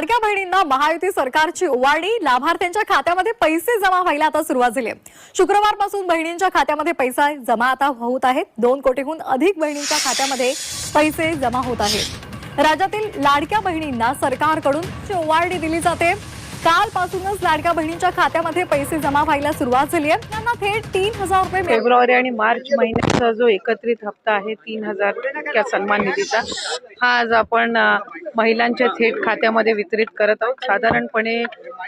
लाडक्या बहिणींना महायुती सरकारची ओवाळणी, लाभार्थ्यांच्या खात्यामध्ये पैसे जमा व्हायला आता सुरुवात झाली आहे। शुक्रवारपासून बहिणींच्या खात्यामध्ये पैसा जमा आता होत आहेत। 2 कोटीहून अधिक बहिणींच्या खात्यामध्ये पैसे जमा होत आहेत। राज्यातील लाडक्या बहिणींना सरकारकडून ओवाळणी दिली जाते। कालपासूनच लाडक्या बहिणींच्या खात्यामध्ये पैसे जमा व्हायला सुरुवात झाली आहे। त्यांना थेट 3000 रुपये फेब्रुवारी आणि मार्च महिन्याचा जो एकत्रित हप्ता आहे 3000 इतक्या सन्मान निधीचा, हा आज आपण महिलांच्या थेट खात्यामध्ये वितरित करत आहोत। साधारणपणे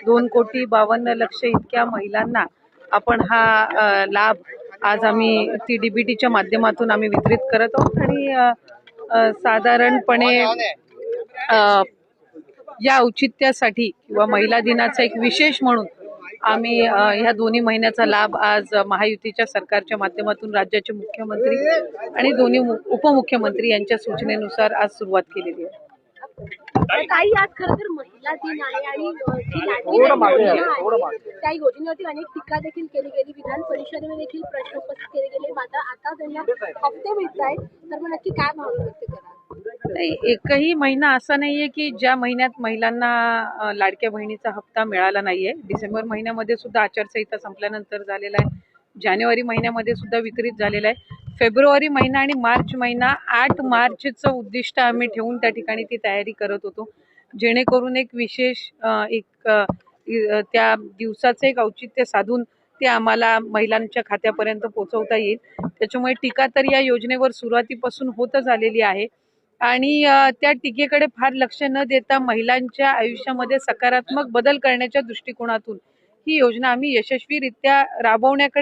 2,52,00,000 इतक्या महिलांना आपण हा लाभ आज आम्ही डीबीटीच्या माध्यमातून आम्ही वितरित करत आहोत। आणि साधारणपणे या औचित्यासाठी किंवा महिला दिनाचा एक विशेष म्हणून आम्ही ह्या दोन्ही महिन्याचा लाभ आज महायुतीच्या सरकारच्या माध्यमातून राज्याचे मुख्यमंत्री आणि दोन्ही उपमुख्यमंत्री यांच्या सूचनेनुसार आज सुरुवात केलेली आहे। ताई, आज खरं तर महिला दिन आहे आणि जी लाडकी बहीण योजना आहे त्या योजनेवरती अनेक टीका देखील केली गेली, विधान परिषदेमध्ये देखील प्रश्न उपस्थित केले गेले। मात्र आता त्यांना हप्ते मिळत आहेत, तर मग नक्की काय भावना व्यक्त करा? नाही, एकही महिना असा नाहीये की ज्या महिन्यात महिलांना लाडक्या बहिणीचा हप्ता मिळाला नाहीये। डिसेंबर महिन्यामध्ये सुद्धा आचारसंहिता संपल्यानंतर झालेला आहे, जानेवारी महिन्यामध्ये सुद्धा वितरित झालेला आहे। फेब्रुवारी महिना आणि मार्च महिना 8 मार्चचं उद्दिष्ट आम्ही ठेवून त्या ठिकाणी ती तयारी करत होतो, जेणेकरून एक विशेष त्या दिवसाचं एक औचित्य साधून ते आम्हाला महिलांच्या खात्यापर्यंत पोहोचवता येईल। त्याच्यामुळे टीका तर या योजनेवर सुरुवातीपासून होतच आलेली आहे आणि त्या टीकेकडे फार लक्ष न देता महिलांच्या आयुष्यामध्ये सकारात्मक बदल करण्याच्या दृष्टिकोनातून ही योजना आम्ही यशस्वीरित्या राबवण्याकडे